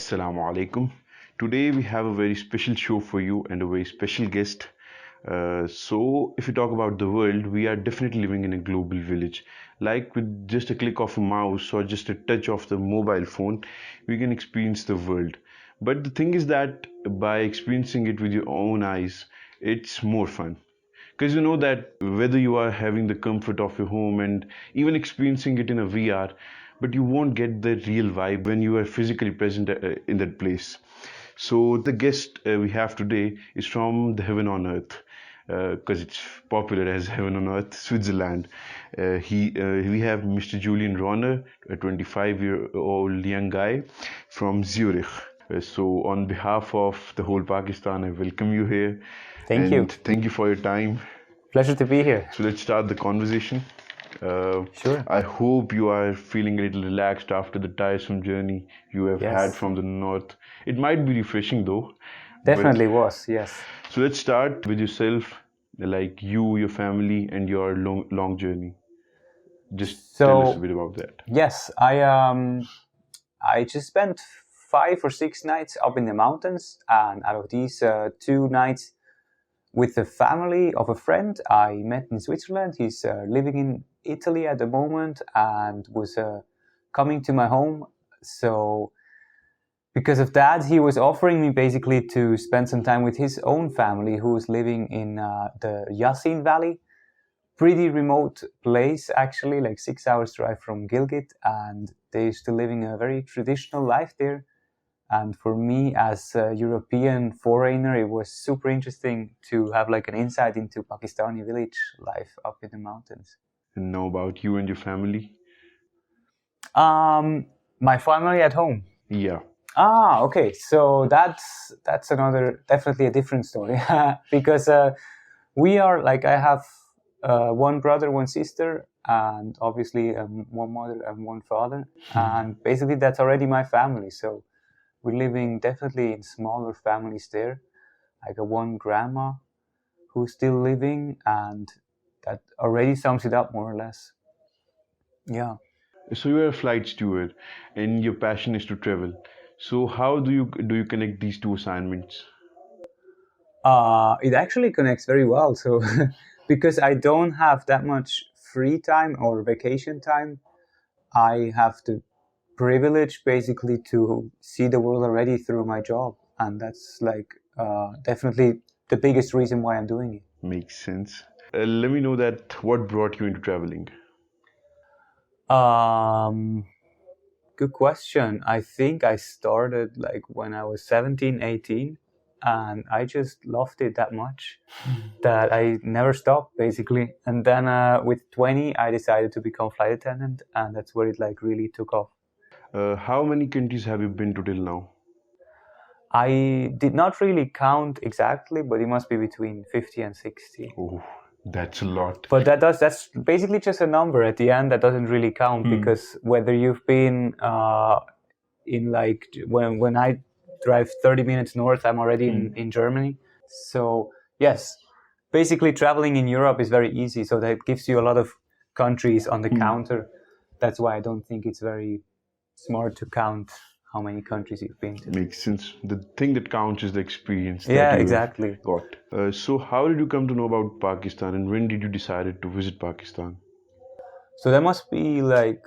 Assalamu alaikum. Today we have a very special show for you and a very special guest. If you talk about the world, we are definitely living in a global village. Like with just a click of a mouse or just a touch of the mobile phone, we can experience the world. But the thing is that by experiencing it with your own eyes, it's more fun. Because you know that whether you are having the comfort of your home and even experiencing it in a VR, but you won't get the real vibe when you are physically present in that place. So the guest we have today is from the heaven on earth, because it's popular as heaven on earth, Switzerland. We have Mr. Julian Rohner, a 25-year-old young guy from Zurich. On behalf of the whole Pakistan, I welcome you here. Thank you. Thank you for your time. Pleasure to be here. So let's start the conversation. Sure. I hope you are feeling a little relaxed after the tiresome journey you have had from the north. It might be refreshing though. Definitely was, yes. So let's start with yourself, like you, your family, and your long journey. Just tell us a bit about that. Yes, I just spent 5 or 6 nights up in the mountains, and out of these 2 nights with the family of a friend I met in Switzerland. He's living in Italy at the moment and was coming to my home. So because of that, he was offering me basically to spend some time with his own family who is living in the Yasin Valley. Pretty remote place, actually, like 6 hours drive from Gilgit, and they're still living a very traditional life there. And for me, as a European foreigner, it was super interesting to have like an insight into Pakistani village life up in the mountains. And now about you and your family? My family at home. Yeah. Okay. So that's another, definitely a different story because we are like, I have one brother, one sister, and obviously one mother and one father. And basically that's already my family. So we're living definitely in smaller families there. I got one grandma who's still living, and that already sums it up more or less. Yeah. So you're a flight steward, and your passion is to travel. So how do you connect these two assignments? It actually connects very well. So because I don't have that much free time or vacation time, I have to privilege basically to see the world already through my job, and that's like definitely the biggest reason why I'm doing it. Makes sense. Let me know that what brought you into traveling. Good question. I think I started like when I was 17, 18, and I just loved it that much that I never stopped basically. And then with 20, I decided to become flight attendant, and that's where it like really took off. How many countries have you been to till now? I did not really count exactly, but it must be between 50 and 60. Oh, that's a lot. But that's basically just a number at the end that doesn't really count because whether you've been in like when I drive 30 minutes north, I'm already in Germany. So yes, basically traveling in Europe is very easy. So that gives you a lot of countries on the counter. That's why I don't think it's very smart to count how many countries you've been to. Makes sense. The thing that counts is the experience. Yeah, exactly. Got. So how did you come to know about Pakistan, and when did you decide to visit Pakistan? So that must be like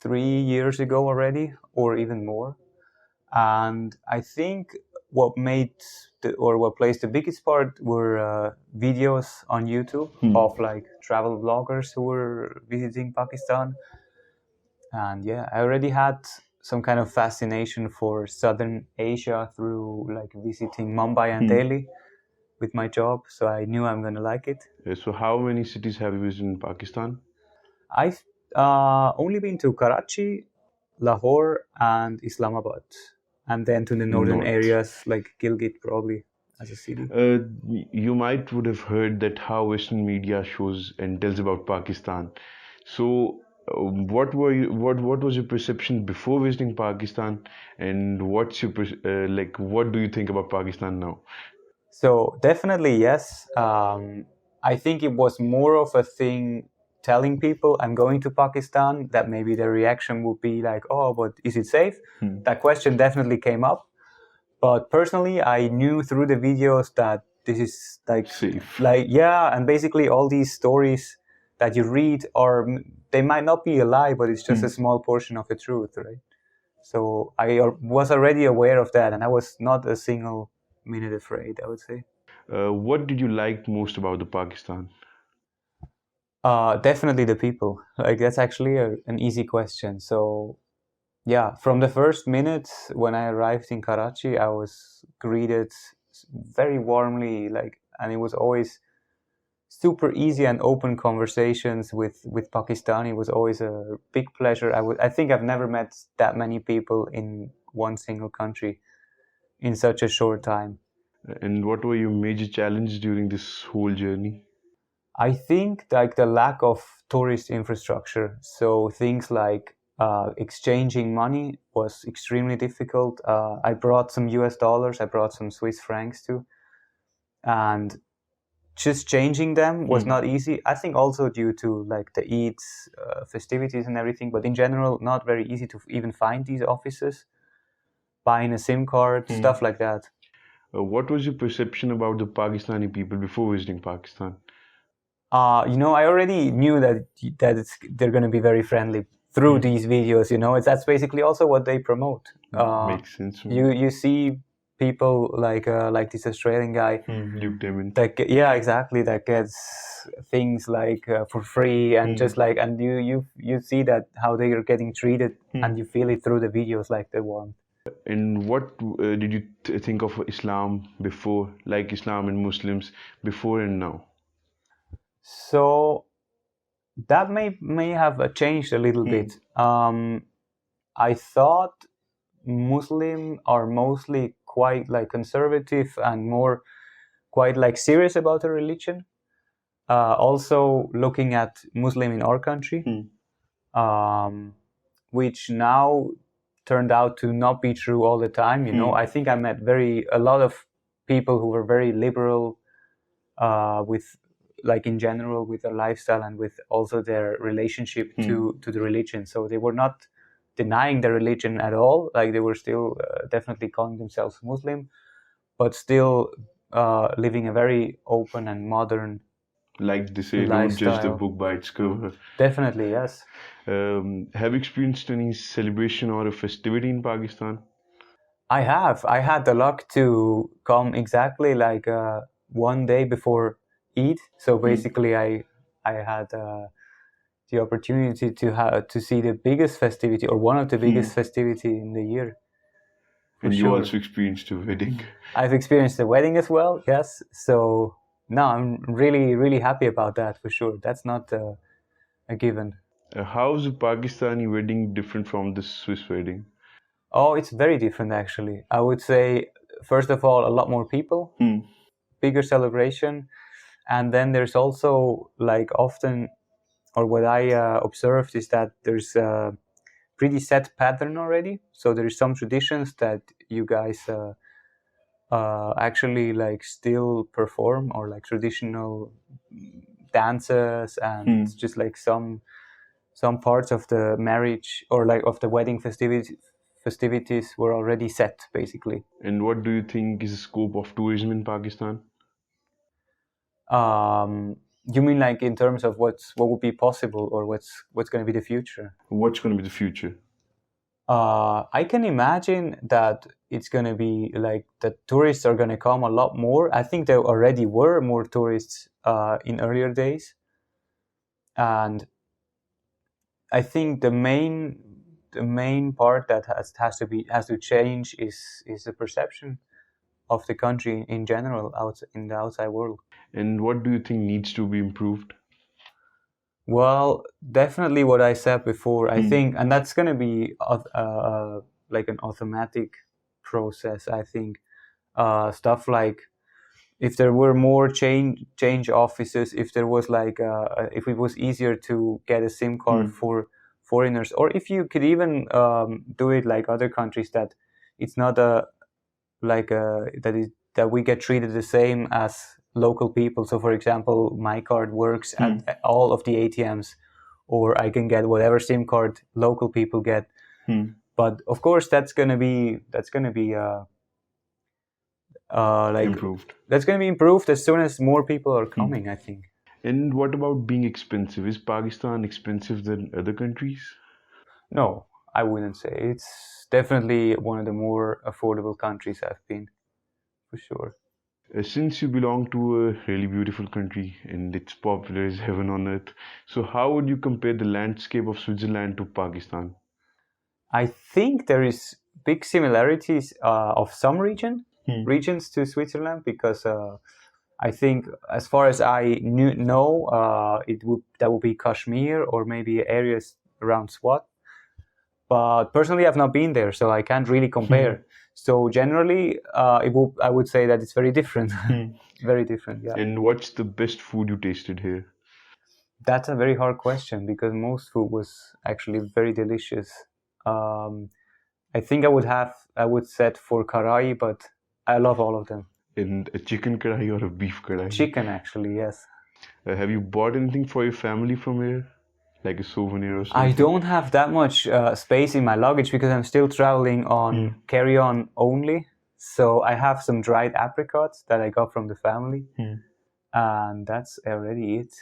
3 years ago already, or even more. And I think what plays the biggest part were videos on YouTube of like travel vloggers who were visiting Pakistan. And yeah, I already had some kind of fascination for Southern Asia through like visiting Mumbai and Delhi with my job. So I knew I'm going to like it. So how many cities have you visited in Pakistan? I've only been to Karachi, Lahore, and Islamabad. And then to the northern areas like Gilgit probably as a city. You would have heard that how Western media shows and tells about Pakistan. So what was your perception before visiting Pakistan, and what's your what do you think about Pakistan now? So definitely yes. I think it was more of a thing telling people I'm going to Pakistan, that maybe their reaction would be like, oh, but is it safe? That question definitely came up. But personally, I knew through the videos that this is Safe. yeah, and basically all these stories that you read are, they might not be a lie, but it's just a small portion of the truth, right? So I was already aware of that, and I was not a single minute afraid, I would say. What did you like most about the Pakistan? Definitely the people. Like that's actually an easy question. So yeah, from the first minute when I arrived in Karachi, I was greeted very warmly, like, and it was always super easy and open conversations with Pakistani. It was always a big pleasure. I think I've never met that many people in one single country in such a short time. And what were your major challenges during this whole journey? I think like the lack of tourist infrastructure. So things like exchanging money was extremely difficult. I brought some US dollars, I brought some Swiss francs too, and just changing them was not easy. I think also due to like the Eid festivities and everything, but in general, not very easy to even find these offices. Buying a SIM card, stuff like that. What was your perception about the Pakistani people before visiting Pakistan? I already knew that they're going to be very friendly through these videos. That's basically also what they promote. Makes sense. You see people like this Australian guy. Luke Demon. Yeah, exactly. That gets things like for free, and just like, and you see that how they are getting treated, and you feel it through the videos, like the warmth. And what did you think of Islam before, like Islam and Muslims before and now? So that may have changed a little bit. I thought Muslim are mostly quite like conservative and more quite like serious about the religion. Also looking at Muslim in our country, which now turned out to not be true all the time. I think I met a lot of people who were very liberal with, like, in general, with their lifestyle and with also their relationship to the religion. So they were not denying their religion at all. Like they were still definitely calling themselves Muslim, but still living a very open and modern Like they say, don't judge the lifestyle. book by its cover. Definitely, yes. Have you experienced any celebration or a festivity in Pakistan? I have. I had the luck to come exactly like one day before Eid. So basically, I had the opportunity to see the biggest festivity, or one of the biggest festivity in the year. And you also experienced a wedding. I've experienced the wedding as well. Yes. So no, I'm really, really happy about that for sure. That's not a given. How's a Pakistani wedding different from the Swiss wedding? Oh, it's very different actually. I would say, first of all, a lot more people, bigger celebration, and then there's also like often, or what I observed is that there's a pretty set pattern already. So there's some traditions that you guys actually like still perform, or like traditional dances, and just like some parts of the marriage or like of the wedding festivities were already set basically. And what do you think is the scope of tourism in Pakistan? You mean like in terms of what would be possible, or what's going to be the future? What's going to be the future? I can imagine that it's going to be like the tourists are going to come a lot more. I think there already were more tourists in earlier days, and I think the main part that has to change is the perception of the country in general in the outside world. And what do you think needs to be improved? Well, definitely what I said before. I think, and that's going to be like an automatic process. I think stuff like, if there were more change offices, if there was like if it was easier to get a SIM card for foreigners, or if you could even do it like other countries, that it's not that we get treated the same as local people. So for example, my card works at all of the ATMs, or I can get whatever SIM card local people get. But of course, that's gonna be Improved. that's gonna be improved as soon as more people are coming, I think. And what about being expensive? Is Pakistan expensive than other countries? No, I wouldn't say. It's definitely one of the more affordable countries I've been, for sure. Since you belong to a really beautiful country and it's popular as heaven on earth, so how would you compare the landscape of Switzerland to Pakistan? I think there is big similarities of some regions to Switzerland, because I think, as far as I know, that would be Kashmir or maybe areas around Swat. But personally, I've not been there, so I can't really compare. So generally, I would say that it's very different. Very different, yeah. And what's the best food you tasted here? That's a very hard question, because most food was actually very delicious. I think I would set for karai, but I love all of them. In a chicken kadai or a beef kadai? Chicken, actually, yes. Have you bought anything for your family from here? Like a souvenir or I something? don't have that much space in my luggage, because I'm still traveling on carry-on only. So I have some dried apricots that I got from the family, and that's already it.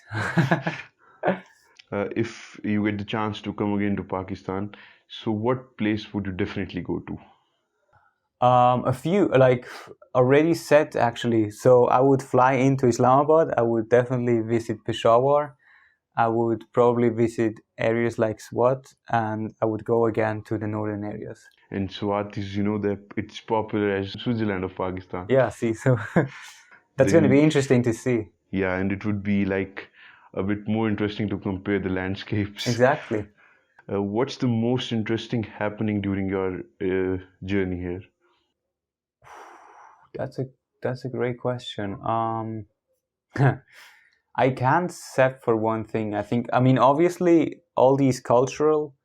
If you get the chance to come again to Pakistan, so what place would you definitely go to? A few, like, already set, actually. So I would fly into Islamabad. I would definitely visit Peshawar. I would probably visit areas like Swat, and I would go again to the northern areas. And Swat is, that it's popular as Switzerland of Pakistan. Yeah, see, so that's going to be interesting to see. Yeah, and it would be like a bit more interesting to compare the landscapes. Exactly. What's the most interesting happening during your journey here? That's a great question. I can't set for one thing. I mean, obviously, all these cultural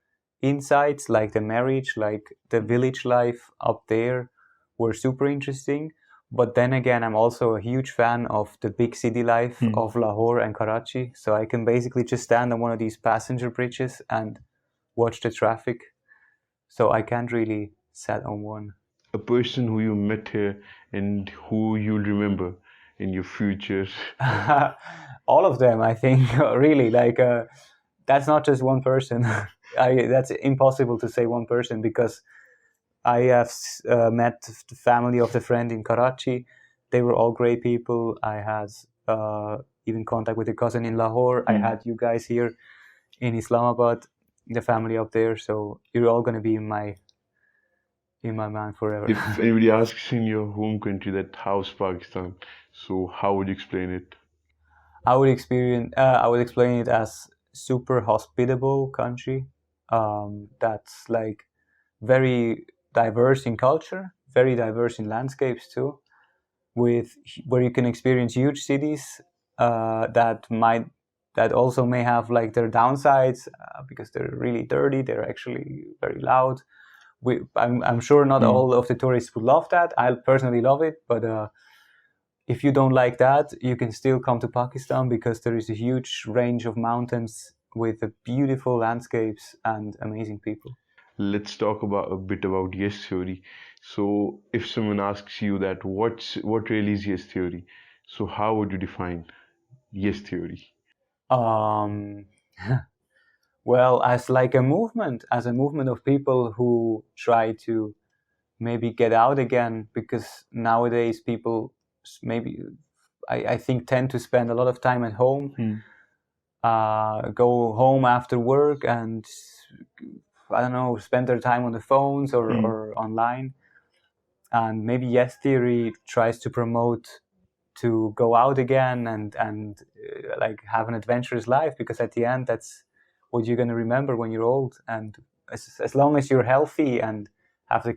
insights, like the marriage, like the village life up there, were super interesting. But then again, I'm also a huge fan of the big city life of Lahore and Karachi. So I can basically just stand on one of these passenger bridges and watch the traffic. So I can't really set on one. A person who you met here and who you'll remember in your future? All of them, I think. Really, like, that's not just one person. That's impossible to say one person, because I have met the family of the friend in Karachi. They were all great people. I had even contact with a cousin in Lahore. I had you guys here in Islamabad, the family up there. So you're all going to be in my mind forever. If anybody asks in your home country that how's Pakistan, so how would you explain it? I would explain it as super hospitable country. That's like very diverse in culture, very diverse in landscapes too, where you can experience huge cities that also may have like their downsides, because they're really dirty. They're actually very loud. I'm sure not all of the tourists would love that. I personally love it, but if you don't like that, you can still come to Pakistan, because there is a huge range of mountains with beautiful landscapes and amazing people. Let's talk about a bit about yes theory. So if someone asks you that what really is yes theory, so how would you define yes theory? Um, well, as a movement of people who try to maybe get out again, because nowadays people maybe, I think, tend to spend a lot of time at home, go home after work, and I don't know, spend their time on the phones or online. And maybe yes theory tries to promote to go out again and like have an adventurous life, because at the end, that's what you're going to remember when you're old. And as long as you're healthy and have the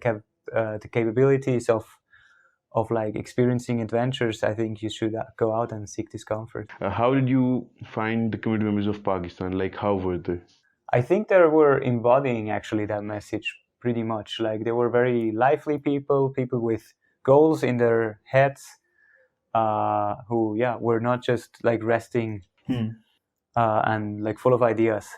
capabilities of like experiencing adventures, I think you should go out and seek discomfort. How did you find the community members of Pakistan? Like, how were they? I think they were embodying actually that message pretty much. Like, they were very lively people with goals in their heads, who were not just like resting and like full of ideas.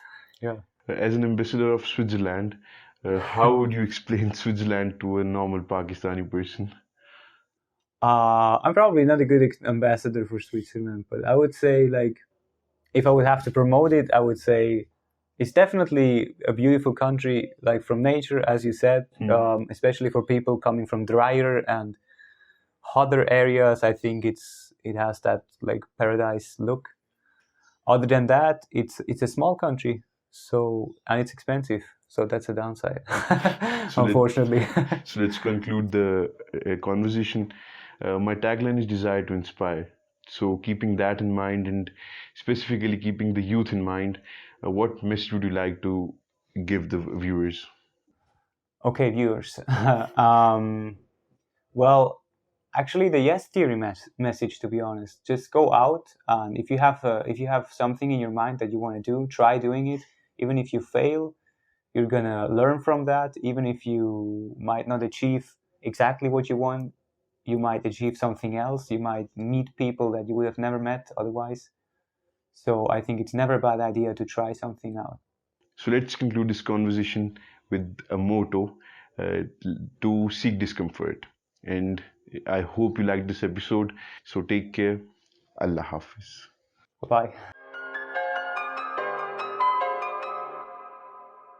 Yeah. As an ambassador of Switzerland, how would you explain Switzerland to a normal Pakistani person? I'm probably not a good ambassador for Switzerland, but I would say, like, if I would have to promote it, I would say it's definitely a beautiful country, like from nature, as you said, Hmm. especially for people coming from drier and hotter areas. I think it has that like paradise look. Other than that, it's a small country, so and it's expensive, so that's a downside, So let unfortunately. so let's conclude the conversation. My tagline is desire to inspire. So keeping that in mind and specifically keeping the youth in mind, what message would you like to give the viewers? Okay, viewers. um, well, actually, the yes theory message, to be honest, just go out, and if you have something in your mind that you want to do, try doing it. Even if you fail, you're gonna learn from that. Even if you might not achieve exactly what you want, you might achieve something else. You might meet people that you would have never met otherwise. So I think it's never a bad idea to try something out. So let's conclude this conversation with a motto, uh, to seek discomfort. And I hope you liked this episode. So take care. Allah Hafiz. Bye bye.